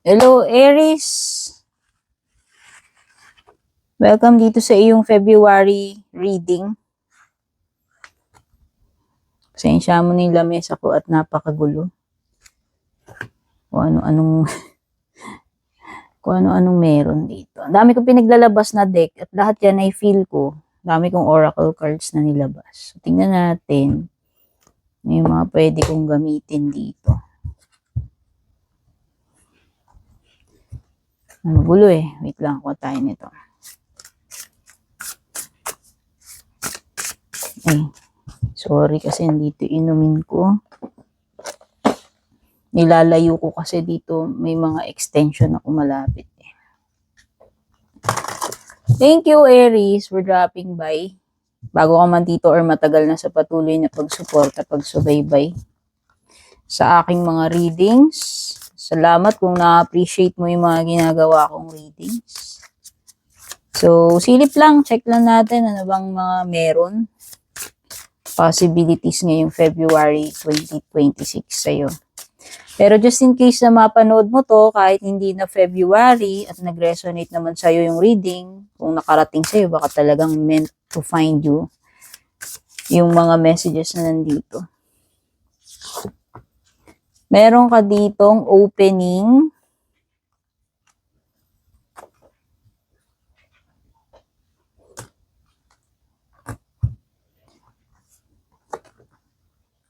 Hello, Aries. Welcome dito sa iyong February reading. Pasensya mo na yung lamesa ko at napakagulo. Kung ano-anong kung ano-anong meron dito. Ang dami kong pinaglalabas na deck at lahat yan ay feel ko. Dami kong oracle cards na nilabas. So, tingnan natin yung mga pwede kong gamitin dito. Gulo eh. Wait lang, kuha tayo nito. Ay, sorry kasi nandito inumin ko. Nilalayo ko kasi dito may mga extension ako malapit eh. Thank you, Aries, for dropping by. Bago ka man dito or matagal na sa patuloy na pagsuporta, pagsubaybay sa aking mga readings. Salamat kung na-appreciate mo yung mga ginagawa kong readings. So, silip lang, check lang natin ano bang mga meron. Possibilities ngayong February 2026 sa'yo. Pero just in case na mapanood mo to, kahit hindi na February at nag-resonate naman sa'yo yung reading, kung nakarating sa'yo, baka talagang meant to find you yung mga messages na nandito. Meron ka ditong opening.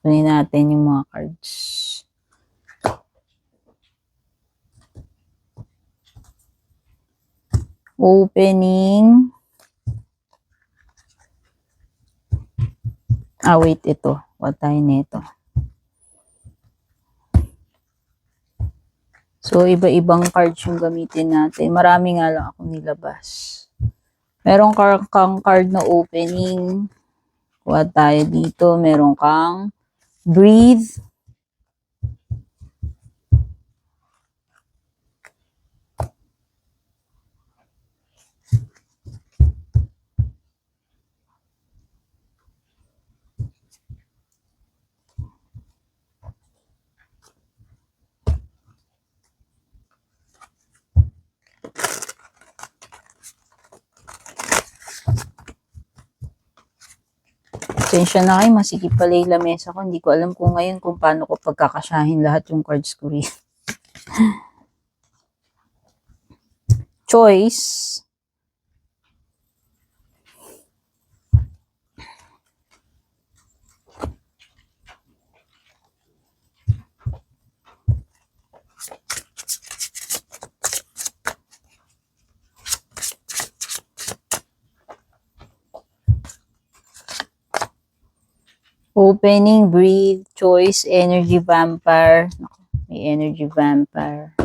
Kunin natin yung mga cards. Opening. Wait, ito. What tayo nito? So, iba-ibang cards yung gamitin natin. Marami nga lang ako nilabas. Meron kang card na opening. Kuha tayo dito. Meron kang breathe. Pasensya na kayo, masikip pala yung lamesa ko. Hindi ko alam kung ngayon kung paano ko pagkakasyahin lahat yung cards ko rin. Choice. Opening, breathe, choice, energy vampire. May energy vampire.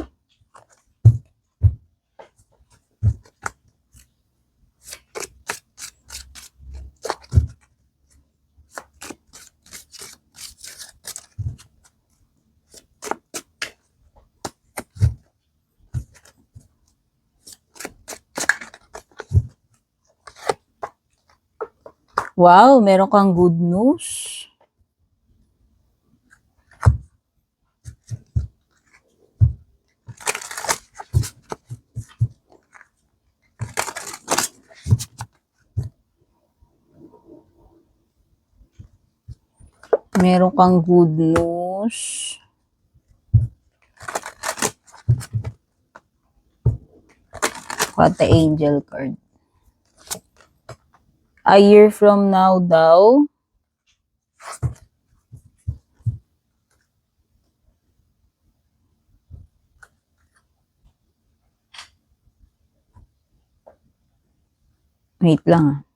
Wow, meron kang good news. Meron kang good news. What the angel card? A year from now daw. Wait lang.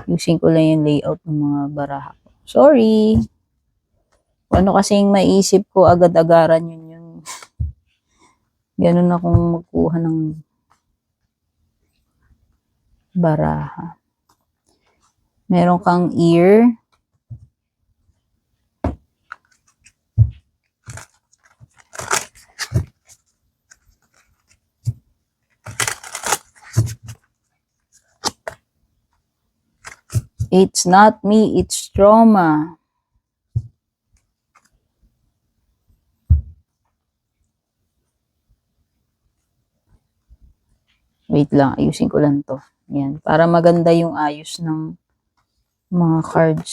Using ko lang yung layout ng mga baraha ko. Sorry. Ano kasing maisip ko agad-agaran yun yung ganun akong magkuha ng baraha. Meron kang ear. It's not me, it's trauma. Wait lang, ayusin ko lang to. Yan, para maganda yung ayos ng mga cards.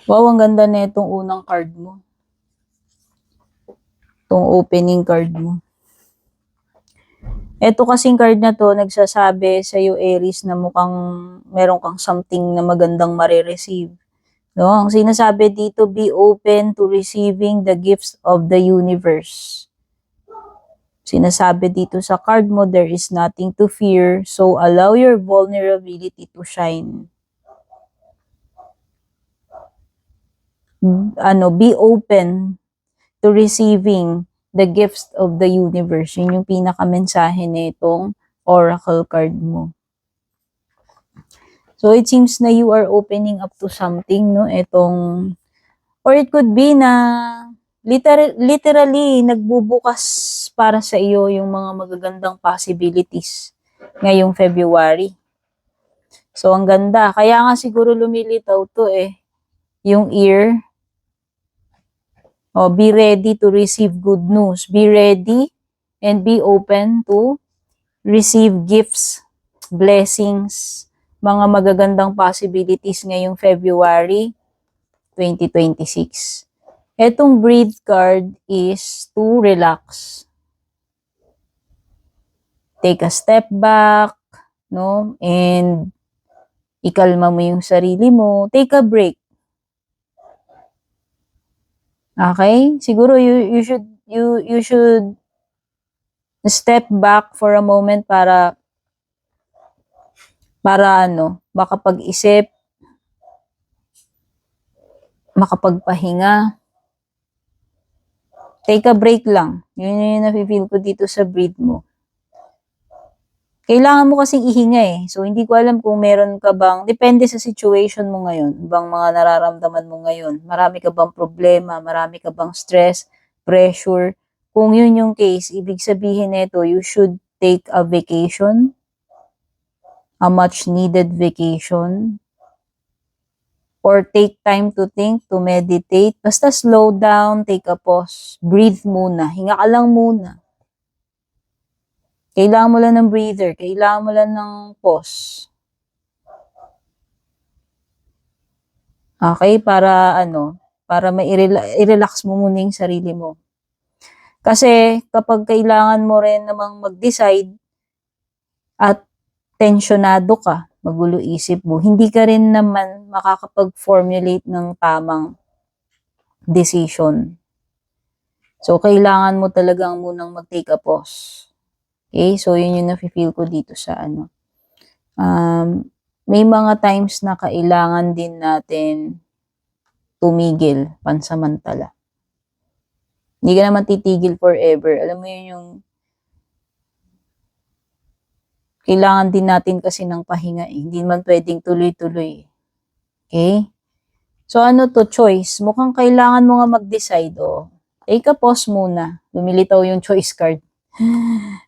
Wow, ang ganda na itong unang card mo. Itong opening card mo. Ito kasing card na to, nagsasabi sa iyo, Aries, na mukhang meron kang something na magandang marireceive. No? Ang sinasabi dito, be open to receiving the gifts of the universe. Sinasabi dito sa card mo, there is nothing to fear, so allow your vulnerability to shine. Be open to receiving the gifts of the universe. Yun yung pinakamensahe nitong oracle card mo. So it seems na you are opening up to something, no? Or it could be na literally nagbubukas para sa iyo yung mga magagandang possibilities ngayong February. So ang ganda. Kaya nga siguro lumilitaw to yung ear. Be ready to receive good news. Be ready and be open to receive gifts, blessings, mga magagandang possibilities ngayong February 2026. Etong breathe card is to relax. Take a step back, no? And ikalma mo yung sarili mo. Take a break. Okay? Siguro you should step back for a moment para makapag-isip, makapagpahinga. Take a break lang. Yun yung nafe-feel ko dito sa breathe mo. Kailangan mo kasing ihinga So, hindi ko alam kung meron ka bang, depende sa situation mo ngayon, bang mga nararamdaman mo ngayon. Marami ka bang problema, marami ka bang stress, pressure. Kung yun yung case, ibig sabihin nito, you should take a vacation, a much needed vacation, or take time to think, to meditate. Basta slow down, take a pause, breathe muna, hinga ka lang muna. Kailangan mo lang ng breather, kailangan mo lang ng pause. Okay, para i-relax mo muna yung sarili mo. Kasi kapag kailangan mo rin namang mag-decide at tensyonado ka, magulo isip mo, hindi ka rin naman makakapag-formulate ng tamang decision. So, kailangan mo talagang munang mag-take a pause. Okay? So, yun yung nafe-feel ko dito sa may mga times na kailangan din natin tumigil pansamantala. Hindi ka naman titigil forever. Alam mo yun yung kailangan din natin kasi ng pahinga Hindi man pwedeng tuloy-tuloy. Okay? So, choice. Mukhang kailangan mo nga mag-decide, Take a pause muna. Lumilitaw yung choice card.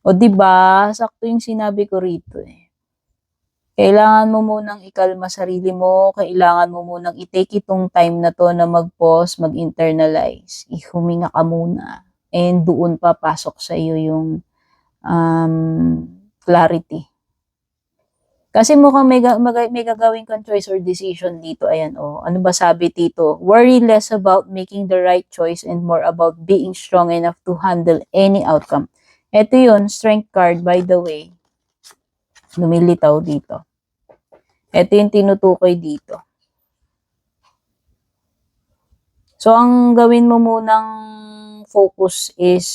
O, diba? Sakto yung sinabi ko rito Kailangan mo munang ikalma sarili mo. Kailangan mo munang i-take itong time na to na mag-pause, mag-internalize. Ihuminga ka muna. And doon papasok sa iyo yung clarity. Kasi mukhang may gagawin kang choice or decision dito. Ayan, Ano ba sabi dito? Worry less about making the right choice and more about being strong enough to handle any outcome. Ito yun, strength card, by the way. Lumilitaw dito. Ito yung tinutukoy dito. So, ang gawin mo munang focus is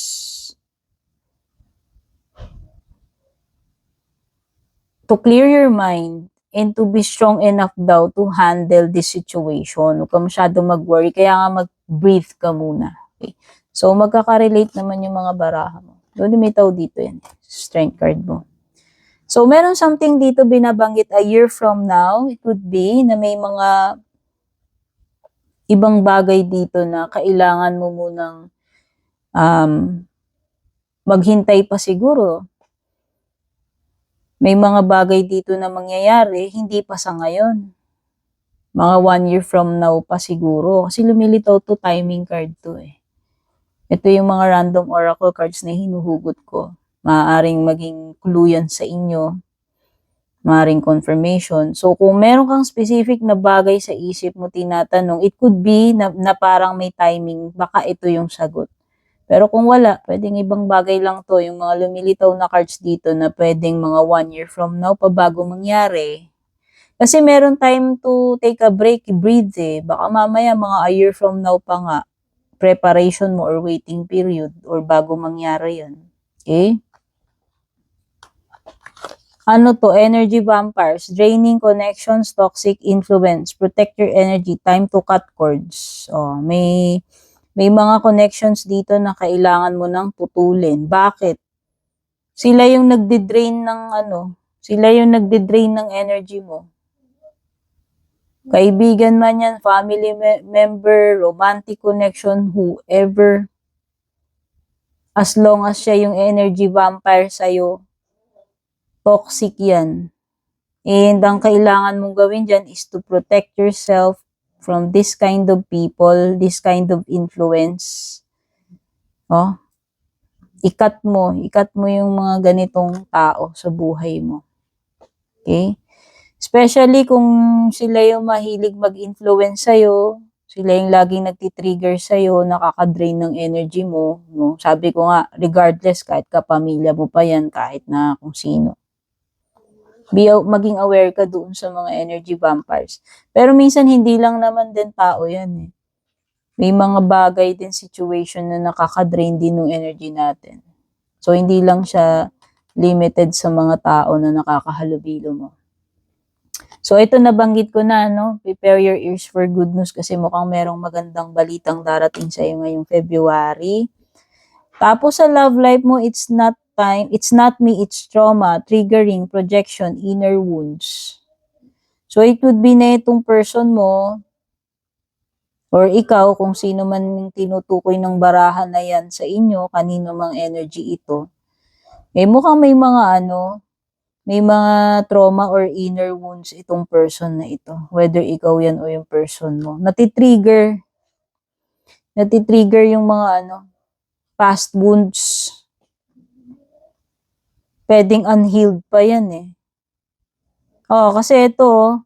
to clear your mind and to be strong enough daw to handle this situation. Huwag ka masyado mag-worry, kaya nga mag-breathe ka muna. Okay? So, magkaka-relate naman yung mga baraha mo. Doon lumitaw dito yan, strength card mo. So, meron something dito binabanggit a year from now. It could be na may mga ibang bagay dito na kailangan mo munang maghintay pa siguro. May mga bagay dito na mangyayari, hindi pa sa ngayon. Mga 1 year from now pa siguro. Kasi lumilitaw to, timing card to eh. Ito yung mga random oracle cards na hinuhugot ko. Maaaring maging clue yan sa inyo. Maaaring confirmation. So, kung meron kang specific na bagay sa isip mo tinatanong, it could be na parang may timing. Baka ito yung sagot. Pero kung wala, pwedeng ibang bagay lang to. Yung mga lumilitaw na cards dito na pwedeng mga 1 year from now pa bago mangyari. Kasi meron time to take a break, breathe eh. Baka mamaya mga a year from now pa nga, preparation mo or waiting period or bago mangyari yun. Okay? Ano to? Energy vampires. Draining connections, toxic influence. Protect your energy. Time to cut cords. Oh, may mga connections dito na kailangan mo nang putulin. Bakit? Sila yung nagde-drain ng sila yung nagde-drain ng energy mo. Kaibigan man yan, family member, romantic connection, whoever. As long as siya yung energy vampire sa'yo, toxic yan. And ang kailangan mong gawin dyan is to protect yourself from this kind of people, this kind of influence. Oh, ikat mo yung mga ganitong tao sa buhay mo. Okay? Especially kung sila yung mahilig mag-influence sa'yo, sila yung laging nagtitrigger sa'yo, nakaka-drain ng energy mo. No? Sabi ko nga, regardless, kahit kapamilya mo pa yan, kahit na kung sino. Maging aware ka doon sa mga energy vampires. Pero minsan hindi lang naman din tao yan eh. May mga bagay din, situation na nakaka-drain din ng energy natin. So hindi lang siya limited sa mga tao na nakakahalubilo mo. So ito nabanggit ko na, no? Prepare your ears for good news kasi mukhang merong magandang balitang darating sa iyo ngayong February. Tapos sa love life mo, it's not me, it's trauma, triggering, projection, inner wounds. So, it could be na itong person mo, or ikaw, kung sino man yung tinutukoy ng barahan na yan sa inyo, kanino mang energy ito, eh mukhang may mga may mga trauma or inner wounds itong person na ito. Whether ikaw yan o yung person mo. Natitrigger yung mga past wounds. Pwedeng unhealed pa yan eh. Kasi ito,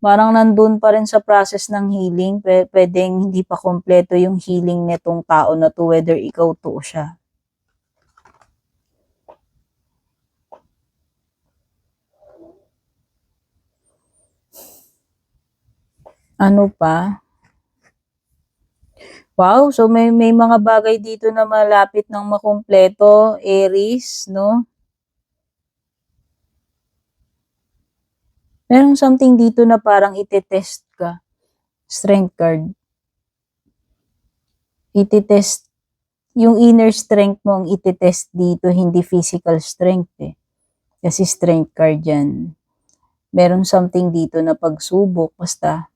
parang nandun pa rin sa process ng healing. Pwedeng hindi pa kompleto yung healing netong tao na to, whether ikaw to o siya. Ano pa? Wow, so may mga bagay dito na malapit ng makumpleto, Aries, no? Merong something dito na parang itetest ka. Strength card. Itetest. Yung inner strength mo ang itetest dito, hindi physical strength eh. Kasi strength card yan. Meron something dito na pagsubok, basta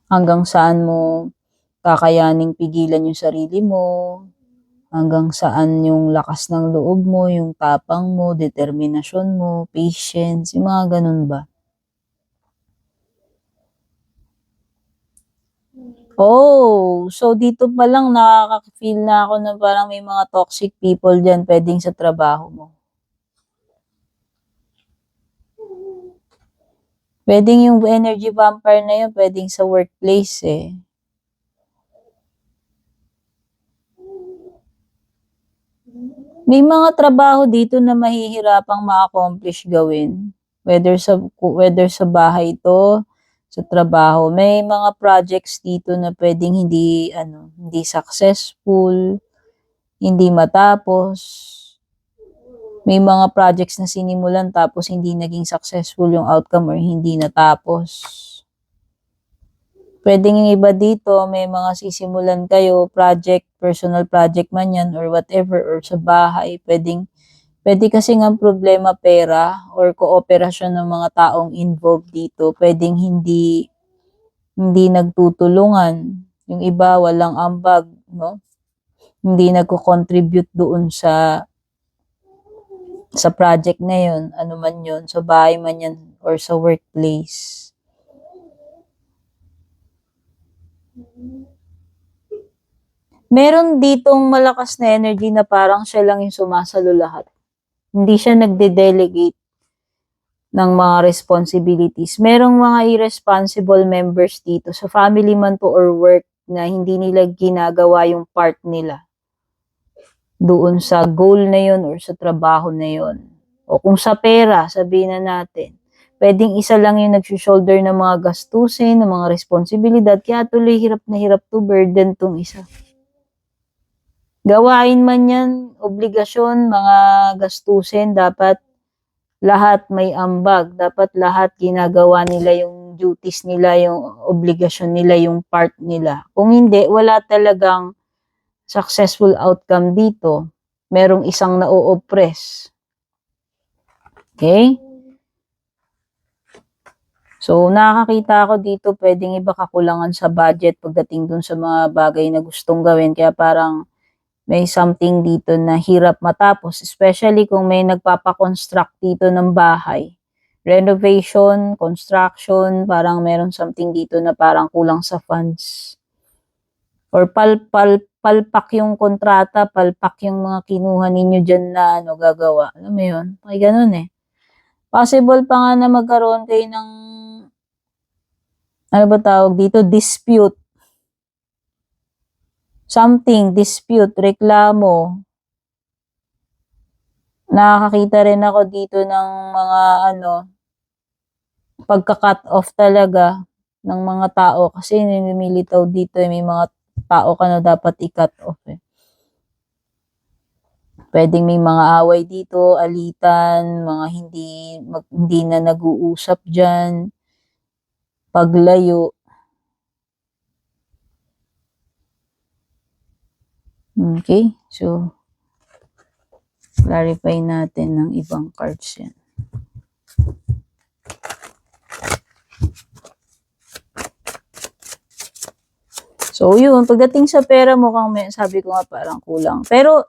hanggang saan mo kakayaning pigilan yung sarili mo, hanggang saan yung lakas ng loob mo, yung tapang mo, determinasyon mo, patience, yung mga ganun ba? So dito pa lang nakaka-feel na ako na parang may mga toxic people dyan pwedeng sa trabaho mo. Pwedeng yung energy vampire na yun, pwedeng sa workplace eh. May mga trabaho dito na mahihirapang ma-accomplish gawin. Whether sa bahay to, sa trabaho. May mga projects dito na pwedeng hindi successful, hindi matapos. May mga projects na sinimulan tapos hindi naging successful yung outcome or hindi natapos. Pwedeng yung iba dito, may mga sisimulan kayo, project, personal project man yan or whatever, or sa bahay. Pwede kasi ang problema pera or kooperasyon ng mga taong involved dito. Pwedeng hindi nagtutulungan. Yung iba walang ambag, no? Hindi nagko-contribute doon sa project na yun, ano man yun, sa bahay man yan or sa workplace. Meron ditong malakas na energy na parang siya lang yung sumasalo lahat. Hindi siya nagde-delegate ng mga responsibilities. Merong mga irresponsible members dito sa family man to or work na hindi nila ginagawa yung part nila doon sa goal na yun or sa trabaho na yun. O kung sa pera, sabihin na natin, pwedeng isa lang yung nag-shoulder ng mga gastusin, ng mga responsibilidad, kaya tuloy hirap na hirap to burden tong isa. Gawain man yan, obligasyon, mga gastusin, dapat lahat may ambag. Dapat lahat ginagawa nila yung duties nila, yung obligasyon nila, yung part nila. Kung hindi, wala talagang successful outcome dito. Merong isang na-o-oppress. Okay? So, nakakita ako dito, pwedeng iba kakulangan sa budget pagdating dun sa mga bagay na gustong gawin. Kaya parang may something dito na hirap matapos, especially kung may nagpapakonstruct dito ng bahay. Renovation, construction, parang meron something dito na parang kulang sa funds. Or palpak yung kontrata, palpak yung mga kinuha ninyo dyan na gagawa. Alam mo yun? May ganun eh. Possible pa nga na magkaroon kayo ng, ano ba tawag dito? Dispute. Something, dispute, reklamo. Nakakita rin ako dito ng mga pagka-cut off talaga ng mga tao kasi nimilitaw dito may mga tao ka na dapat i-cut off eh. Pwedeng may mga away dito, alitan, mga hindi na nag-uusap dyan, paglayo. Okay, so clarify natin ng ibang cards yan. So yun, pagdating sa pera mukhang sabi ko nga parang kulang. Pero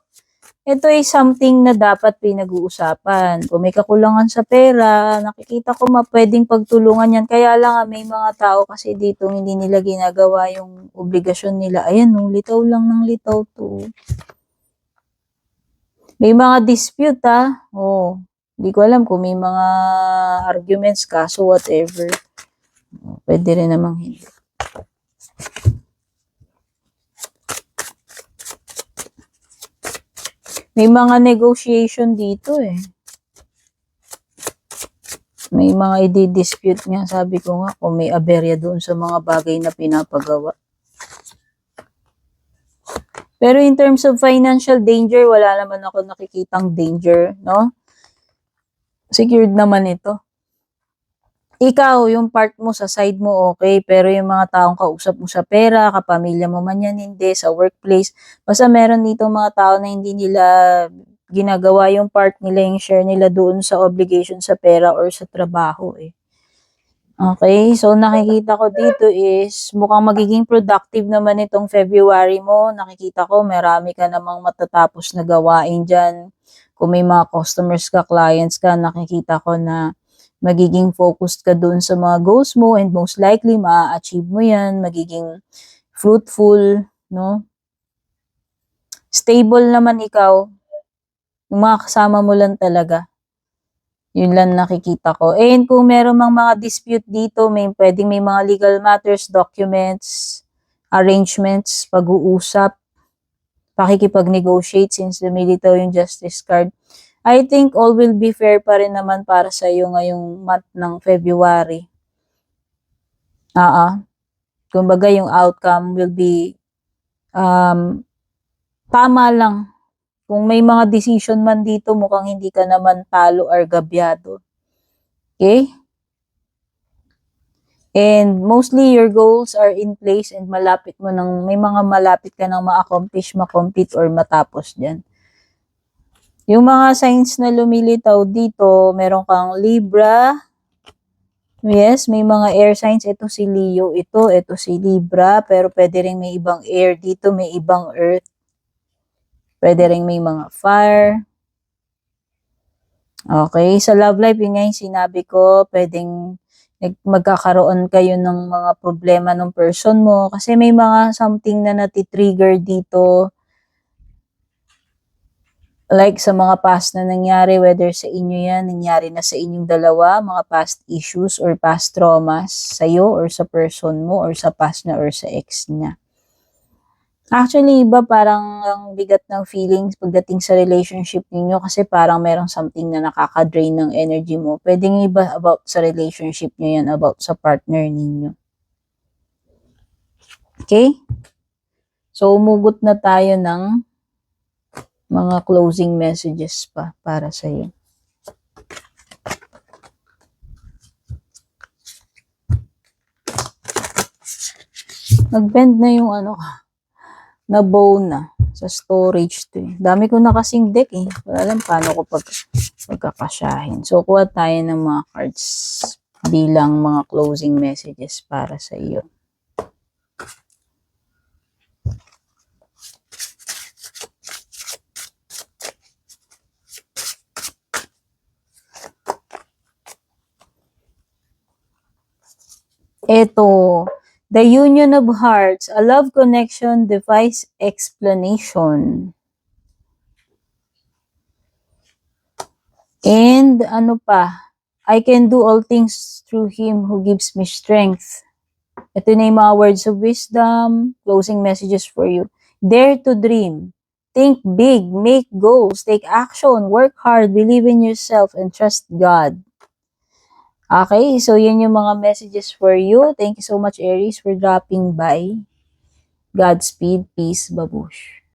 ito ay something na dapat pinag-uusapan. Kung may kakulangan sa pera, nakikita ko pwedeng pagtulungan yan. Kaya lang may mga tao kasi dito hindi nila ginagawa yung obligasyon nila. Ayan, litaw lang ng litaw to. May mga dispute hindi ko alam kung may mga arguments, kaso whatever. Pwede rin namang hindi. May mga negotiation dito eh. May mga i-dispute nga, sabi ko nga, kung may aberya doon sa mga bagay na pinapagawa. Pero in terms of financial danger, wala naman ako nakikitang danger, no? Secured naman ito. Ikaw, yung part mo sa side mo, okay. Pero yung mga taong kausap mo sa pera, kapamilya mo man yan, hindi, sa workplace, basta meron dito mga tao na hindi nila ginagawa yung part nila, yung share nila doon sa obligation sa pera or sa trabaho eh. Okay, so nakikita ko dito is mukhang magiging productive naman itong February mo. Nakikita ko marami ka namang matatapos na gawain dyan. Kung may mga customers ka, clients ka, nakikita ko na magiging focused ka dun sa mga goals mo and most likely ma-achieve mo yan, magiging fruitful, no? Stable naman ikaw, yung mga kasama mo lang talaga. Yun lang nakikita ko. And kung meron mang mga dispute dito, pwedeng may mga legal matters, documents, arrangements, pag-uusap, pakikipag-negotiate since lumilitaw yung Justice card. I think all will be fair pa rin naman para sa iyo ngayong month ng February. Kumbaga yung outcome will be tama lang. Kung may mga decision man dito, mukhang hindi ka naman talo or gabyado. Okay? And mostly your goals are in place and may mga malapit ka nang ma-accomplish, ma-complete or matapos dyan. Yung mga signs na lumilitaw dito, meron kang Libra. Yes, may mga air signs. Ito si Leo, ito si Libra, pero pwede rin may ibang air dito, may ibang earth. Pwede rin may mga fire. Okay, sa love life, yun nga yung sinabi ko, pwedeng magkakaroon kayo ng mga problema ng person mo kasi may mga something na natitrigger dito. Like sa mga past na nangyari, whether sa inyo yan, nangyari na sa inyong dalawa, mga past issues or past traumas sa'yo or sa person mo or sa past niya or sa ex niya. Actually, iba parang ang bigat ng feelings pagdating sa relationship ninyo kasi parang merong something na nakaka-drain ng energy mo. Pwedeng iba about sa relationship nyo yan, about sa partner ninyo. Okay? So, umugot na tayo ng mga closing messages pa para sa iyo. Nag-bend na yung na bow na sa storage to eh. Dami ko na kasing deck eh. Wala alam paano ko pagkakasyahin. So, kuha tayo ng mga cards bilang mga closing messages para sa iyo. Ito, the union of hearts, a love connection defies explanation. And I can do all things through Him who gives me strength. Ito na yung mga words of wisdom, closing messages for you. Dare to dream. Think big, make goals, take action, work hard, believe in yourself, and trust God. Okay, so yan yung mga messages for you. Thank you so much, Aries, for dropping by. Godspeed, peace, babush.